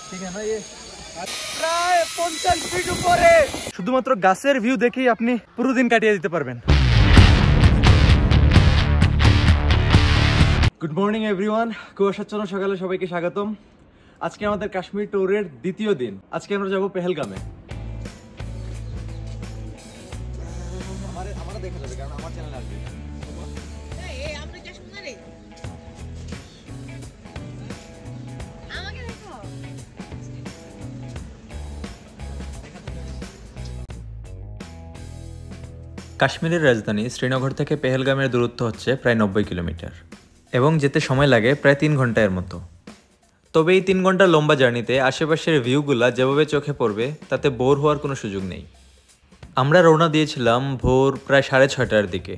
ঠিক আছে না প্রায় 50 ফিট উপরে শুধুমাত্র গাছের ভিউ দেখেই আপনি পুরো দিন কাটিয়ে দিতে পারবেন। গুড মর্নিং এভরিওয়ান, কুয়াশাচ্ছন্ন সকালে সবাইকে স্বাগতম। আজকে আমাদের কাশ্মীর ট্যুরের দ্বিতীয় দিন। আজকে আমরা যাব পেহেলগামে। আমরা দেখা যাবে কারণ আমার চ্যানেলে আসবে। এই আমরা কাশ্মীরে আমাকে দেখো। কাশ্মীরের রাজধানী শ্রীনগর থেকে পেহেলগামের দূরত্ব হচ্ছে প্রায় 90 কিলোমিটার এবং যেতে সময় লাগে প্রায় 3 ঘন্টার মতো। তবে এই 3 ঘন্টার লম্বা জার্নিতে আশেপাশের ভিউগুলা যেভাবে চোখে পড়বে তাতে বোর হওয়ার কোনো সুযোগ নেই। আমরা রওনা দিয়েছিলাম ভোর প্রায় 6:30টার দিকে।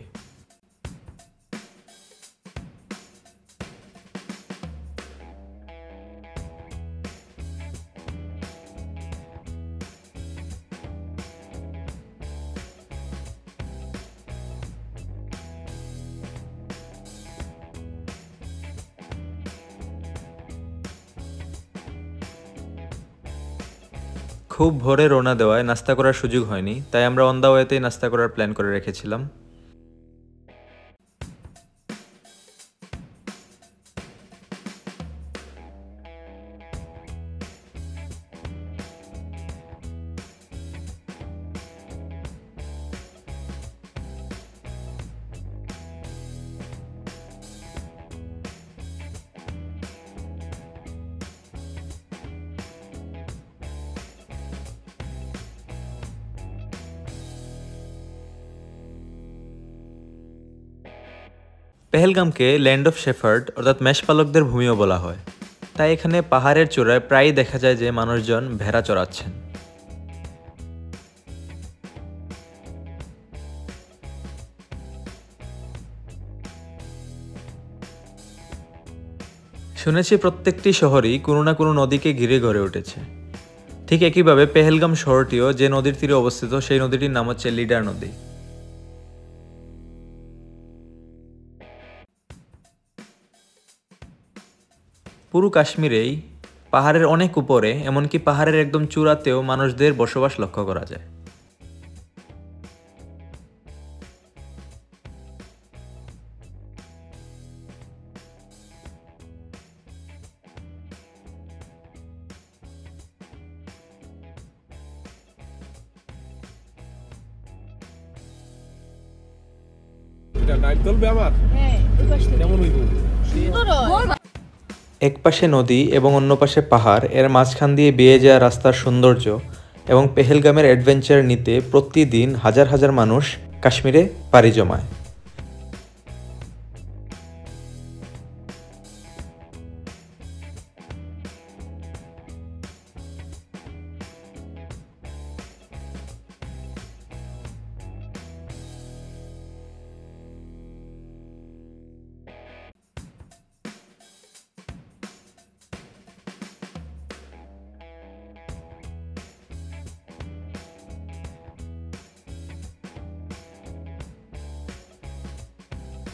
খুব ভোরে রওনা দেওয়ায় নাস্তা করার সুযোগ হয়নি, তাই আমরা অন দ্য ওয়েতেই নাস্তা করার প্ল্যান করে রেখেছিলাম। পেহেলগামকে ল্যান্ড অফ শেফার্ড অর্থাৎ মেষপালকদের ভূমিও বলা হয়, তাই এখানে পাহাড়ের চূড়ায় প্রায়ই দেখা যায় যে মানুষজন ভেড়া চড়াচ্ছেন। শুনেছি প্রত্যেকটি শহরই কোনো না কোনো নদীকে ঘিরে গড়ে উঠেছে। ঠিক একইভাবে পেহেলগাম শহরটিও যে নদীর তীরে অবস্থিত সেই নদীটির নাম হচ্ছে লিডার নদী। পুরো কাশ্মীরেই পাহাড়ের অনেক উপরে, এমনকি পাহাড়ের একদম চূড়াতেও মানুষদের বসবাস লক্ষ্য করা যায়। এক পাশে নদী এবং অন্য পাশে পাহাড়, এর মাঝখান দিয়ে বেয়ে যাওয়া রাস্তার সৌন্দর্য এবং পেহেলগামের অ্যাডভেঞ্চার নিতে প্রতিদিন হাজার হাজার মানুষ কাশ্মীরে পাড়ি জমায়।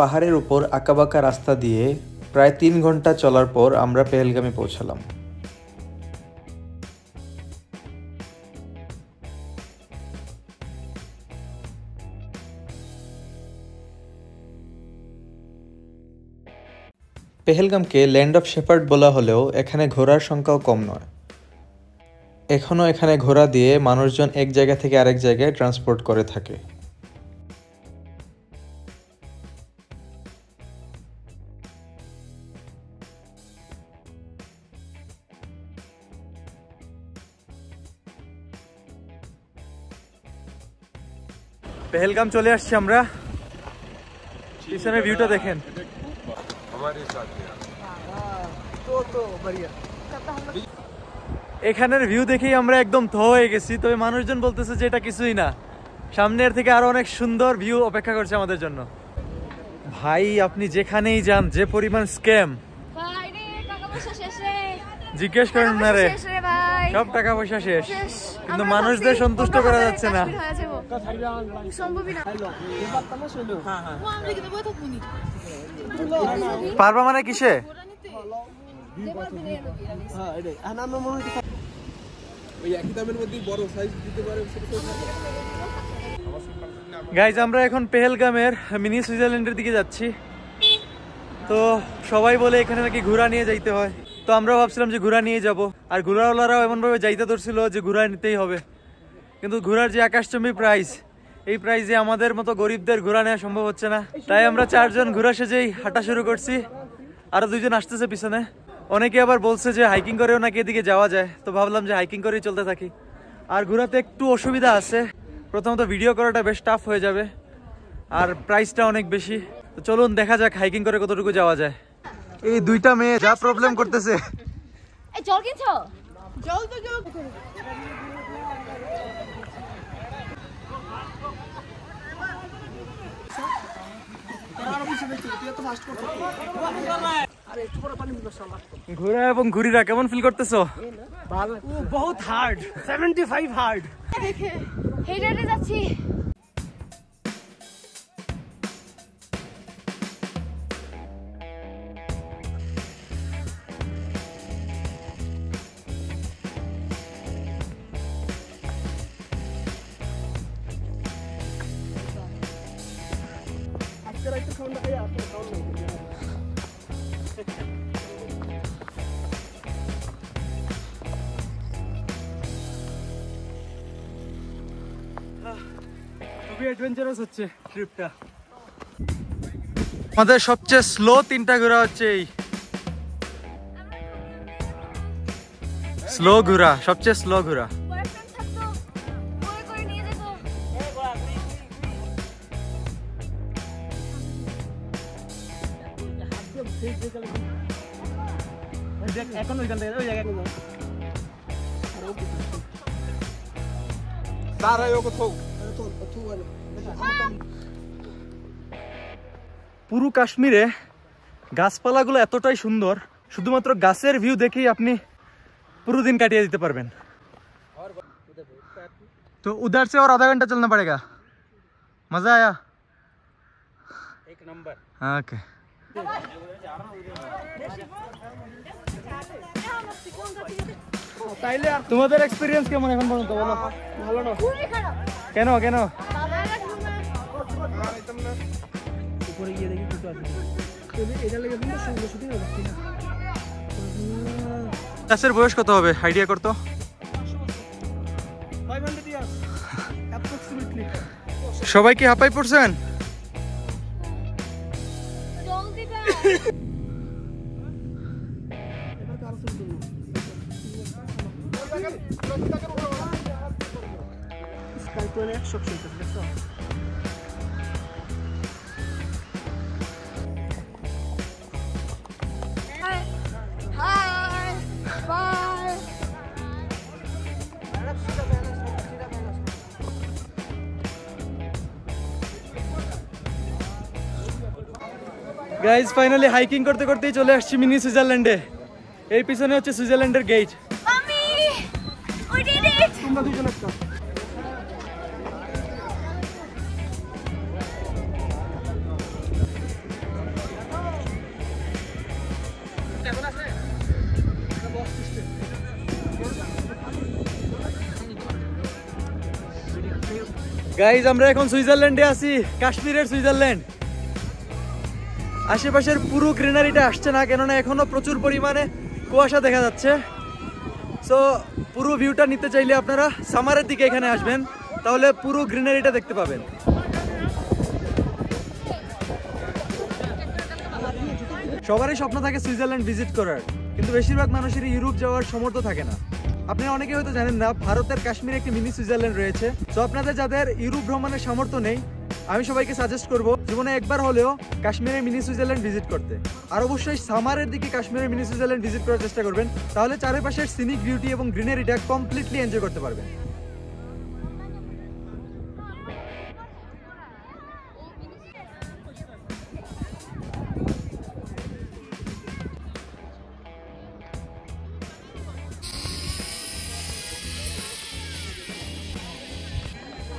পাহাড়ের উপর আঁকাবাঁকা রাস্তা দিয়ে প্রায় 3 ঘন্টা চলার পর আমরা পেহেলগামে পৌঁছালাম। পেহেলগামকে ল্যান্ড অফ শেফার্ড বলা হলেও এখানে ঘোড়ার সংখ্যাও কম নয়। এখনও এখানে ঘোড়া দিয়ে মানুষজন এক জায়গা থেকে আরেক জায়গায় ট্রান্সপোর্ট করে থাকে। পেহেলগাম চলে আসছি আমরা। পিছনের ভিউটা দেখেন। এখানের ভিউ দেখেই আমরা একদম থ হয়ে গেছি। তবে মানুষজন বলতেছে যে এটা কিছুই না, সামনের থেকে আরো অনেক সুন্দর ভিউ অপেক্ষা করছে আমাদের জন্য। ভাই আপনি যেখানেই যান যে পরিমাণ স্ক্যাম, জিজ্ঞেস করেন না রে, সব টাকা পয়সা শেষ, কিন্তু মানুষদের সন্তুষ্ট করা যাচ্ছে না। পারবা মানে কিসে? গাইজ আমরা এখন পেহেলগামের মিনি সুইজারল্যান্ডের দিকে যাচ্ছি। তো সবাই বলে এখানে নাকি ঘোড়া নিয়ে যাইতে হয়, তো আমরা ভাবছিলাম যে ঘোড়া নিয়ে যাব, আর ঘোড়াওয়ালারাও এমনভাবে যাইতে ধরছিল যে ঘোড়া নিতেই হবে। কিন্তু ঘোড়ার যে আকাশচুম্বী প্রাইস, এই প্রাইসে আমাদের মতো গরিবদের ঘোড়া নেওয়া সম্ভব হচ্ছে না। তাই আমরা 4 জন ঘোড়া সেজেই হাঁটা শুরু করছি, আরো 2 জন আসতেছে পিছনে। অনেকে আবার বলছে যে হাইকিং করেও নাকি এদিকে যাওয়া যায়, তো ভাবলাম যে হাইকিং করেই চলতে থাকি। আর ঘোড়াতে একটু অসুবিধা আছে, প্রথমত ভিডিও করাটা বেশ টাফ হয়ে যাবে, আর প্রাইসটা অনেক বেশি। তো চলুন দেখা যাক হাইকিং করে কতটুকু যাওয়া যায়। এই 2টা মেয়ে যা প্রবলেম করতেছে। জল কিনছো? জল তো জল। ঘোড়া এবং ঘুরিরা কেমন ফিল করতেছো? ভালো, বহুত হার্ড, 75 হার্ড। হেঁটে হেঁটে যাচ্ছি। খুবই অ্যাডভেঞ্চারাস হচ্ছে ট্রিপটা। আমাদের সবচেয়ে স্লো 3টা ঘোড়া হচ্ছে এই স্লো ঘোড়া, সবচেয়ে স্লো ঘোড়া। এখন ওইখান থেকে ওই জায়গায় পুরো কাশ্মীরে গাছপালাগুলো এতটাই সুন্দর, শুধুমাত্র গাছের ভিউ দেখেই আপনি পুরো দিন কাটিয়ে দিতে পারবেন। তো उधर से और आधा घंटा चलना पड़ेगा। मजा आया? एक नंबर। ओके। তাইলে তোমাদের এক্সপেরিয়েন্স কেমন এখন পর্যন্ত বলো? ভালো না। কেন কেন? উপরে গিয়ে দেখি কিছু আছে। এটা লেগে কিন্তু সুন্দর শুটিং হচ্ছে না। গাছের বয়স কত হবে আইডিয়া করতো? 500 ইয়ার্স অ্যাপ্রক্সিমেটলি। সবাই কি হাঁপাই পড়ছেন? জল দিবা। এবার কার শুনতে না। স্কাই প্লেনে 100 চলছে দেখছো? High by. Guys finally hiking করতে করতেই চলে আসছি মিনি সুইজারল্যান্ডে। এই পিছনে হচ্ছে সুইজারল্যান্ডের গেট। আমি উই ডিড ইট। তোমরা দুজন একটা। কেমন আছে? এটা বস সিস্টেম। গাইজ আমরা এখন সুইজারল্যান্ডে আছি, কাশ্মীরের সুইজারল্যান্ড। আশেপাশের পুরো গ্রিনারিটা আসছে না, কেননা এখনো প্রচুর পরিমাণে কুয়াশা দেখা যাচ্ছে। সো পুরো ভিউটা নিতে চাইলে আপনারা সামারের দিকে এখানে আসবেন, তাহলে পুরো গ্রিনারিটা দেখতে পাবেন। সবারই স্বপ্ন থাকে সুইজারল্যান্ড ভিজিট করার, কিন্তু বেশিরভাগ মানুষেরই ইউরোপ যাওয়ার সামর্থ্য থাকে না। আপনারা অনেকে হয়তো জানেন না, ভারতের কাশ্মীরে একটি মিনি সুইজারল্যান্ড রয়েছে। তো আপনাদের যাদের ইউরোপ ভ্রমণের সামর্থ্য নেই, আমি সবাইকে সাজেস্ট করব জীবনে একবার হলেও কাশ্মীরের মিনি সুইজারল্যান্ড ভিজিট করতে। আর অবশ্যই সামারের দিকে কাশ্মীরের মিনি সুইজারল্যান্ড ভিজিট করার চেষ্টা করবেন, তাহলে চারপাশের সিনিক বিউটি এবং গ্রিনারিটা কমপ্লিটলি এনজয় করতে পারবেন।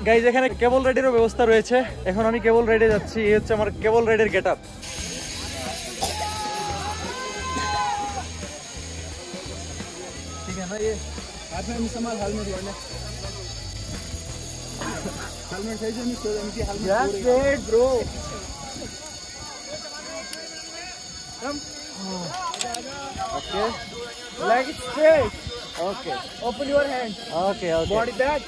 গাইজ এখানে কেবল রাইডেরও ব্যবস্থা রয়েছে। এখন আমি কেবল রাইডে যাচ্ছি, এই হচ্ছে আমার কেবল রাইডের গেটআপ। ये हाथ में इस्तेमाल हेलमेट वाले हेलमेट सही से नहीं तो इनकी helmet That's great, bro. Come. Okay. Leg straight. Okay. Open your hand. Okay. Okay. Body back.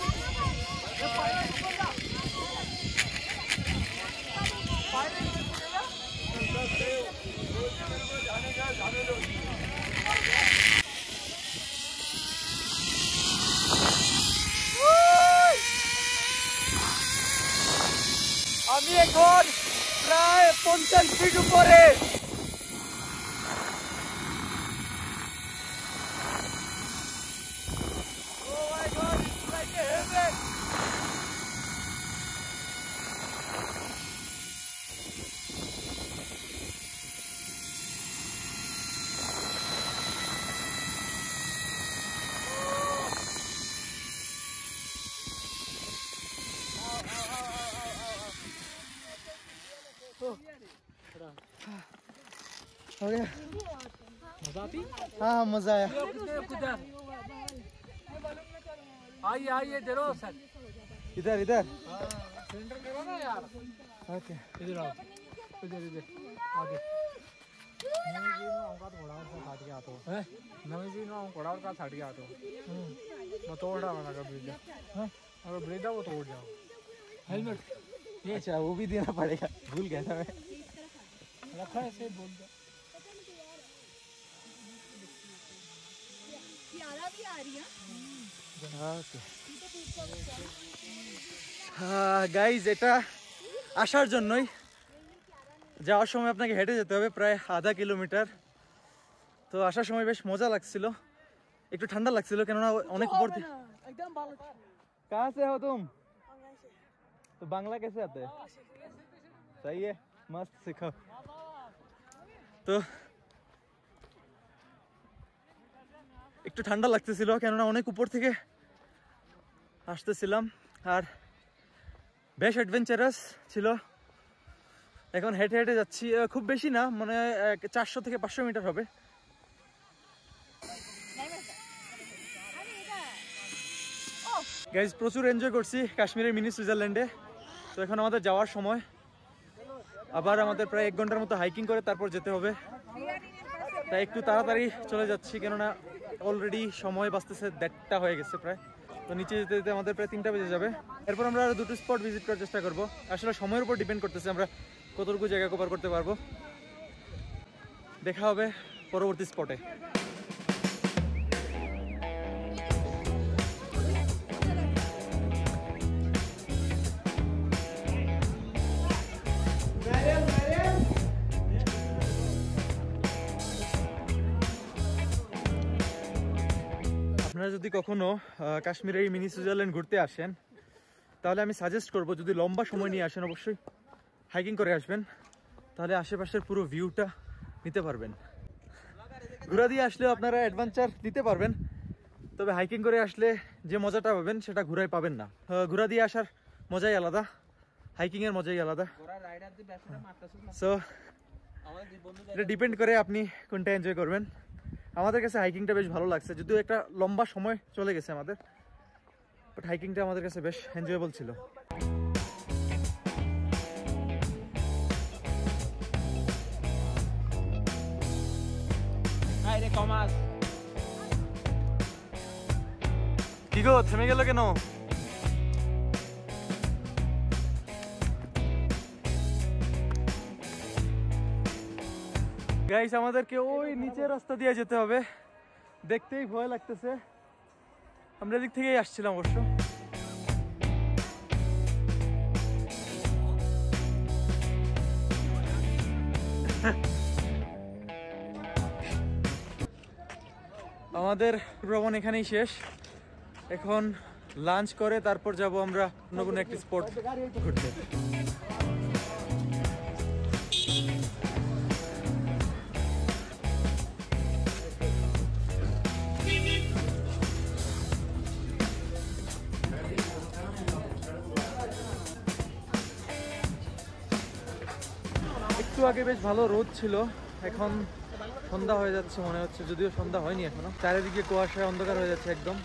আমি এখন প্রায় 50 ফিট উপরে। हो गया मजा आती? हाँ मजा आया आइए आइए जरूर सर। इधर इधर सिलेंडर करो ना यार। ओके इधर आओ, इधर इधर आगे। नवी जी में आऊँगा तो घोड़ा का छाट गया तो है। नवी जी में घोड़ा का छाट गया तो मैं तोड़ रहा हूँ अगर ब्रिज अगर ब्रिज है वो तोड़ जाओ। हेलमेट अच्छा वो भी देना पड़ेगा भूल गया था मैं रखा है ऐसे बोल दो। यारा भी आ रही है ওকে গাইজ এটা আসার জন্যই যাওয়ার সময় আপনাকে হেঁটে যেতে হবে প্রায় আধা কিলোমিটার তো আসার সময় বেশ মজা লাগছিল একটু ঠান্ডা লাগছিল কেননা অনেক উপর एकदम भालो कहाँ से हो तुम तो बांग्ला कैसे आते हैं सही है मस्त सिखाओ তো একটু ঠান্ডা লাগতেছিল কেননা অনেক উপর থেকে আসতেছিলাম আর বেশ অ্যাডভেঞ্চারাস ছিল এখন হেঁটে হেঁটে যাচ্ছি খুব বেশি না মানে 400 থেকে 500 মিটার হবে গাইজ প্রচুর এনজয় করছি কাশ্মীরের মিনি সুইজারল্যান্ডে তো এখন আমাদের যাওয়ার সময় আবার আমাদের প্রায় 1 ঘন্টার মতো হাইকিং করে তারপর যেতে হবে তাই একটু তাড়াতাড়ি চলে যাচ্ছি কেননা অলরেডি সময় বাঁচতেছে 1:30 হয়ে গেছে প্রায় তো নিচে যেতে যেতে আমাদের প্রায় 3টা বেজে যাবে এরপর আমরা আরো 2টো স্পট ভিজিট করার চেষ্টা করব আসলে সময়ের উপর ডিপেন্ড করতেছে আমরা কতটুকু জায়গা কভার করতে পারবো দেখা হবে পরবর্তী স্পটে আপনারা যদি কখনো কাশ্মীরের এই মিনি সুইজারল্যান্ড ঘুরতে আসেন তাহলে আমি সাজেস্ট করব যদি লম্বা সময় নিয়ে আসেন অবশ্যই হাইকিং করে আসবেন তাহলে আশেপাশের পুরো ভিউটা নিতে পারবেন ঘোড়া দিয়ে আসলেও আপনারা অ্যাডভেঞ্চার নিতে পারবেন তবে হাইকিং করে আসলে যে মজাটা পাবেন সেটা ঘোড়ায় পাবেন না ঘোড়া দিয়ে আসার মজাই আলাদা হাইকিং এর মজাই আলাদা সো এটা ডিপেন্ড করে আপনি কোনটা এনজয় করবেন আমাদের কাছে হাইকিংটা বেশ ভালো লাগছে যদিও একটা লম্বা সময় চলে গেছে আমাদের বাট হাইকিংটা আমাদের কাছে বেশ এনজয়েবল ছিল কি গো থেমে গেল কেন গাইস আমাদেরকে ওই নিচের রাস্তা দিয়ে যেতে হবে দেখতেই ভয় লাগতেছে আমরা এদিক থেকেই আসছিলাম অবশ্য আমাদের ভ্রমণ এখানেই শেষ এখন লাঞ্চ করে তারপর যাব আমরা অন্য কোনো একটি স্পট ঘুরতে একটু আগে বেশ ভালো রোদ ছিল এখন সন্ধ্যা হয়ে যাচ্ছে মনে হচ্ছে, যদিও সন্ধ্যা হয়নি এখনো। চারিদিকে কুয়াশায় অন্ধকার হয়ে যাচ্ছে একদম।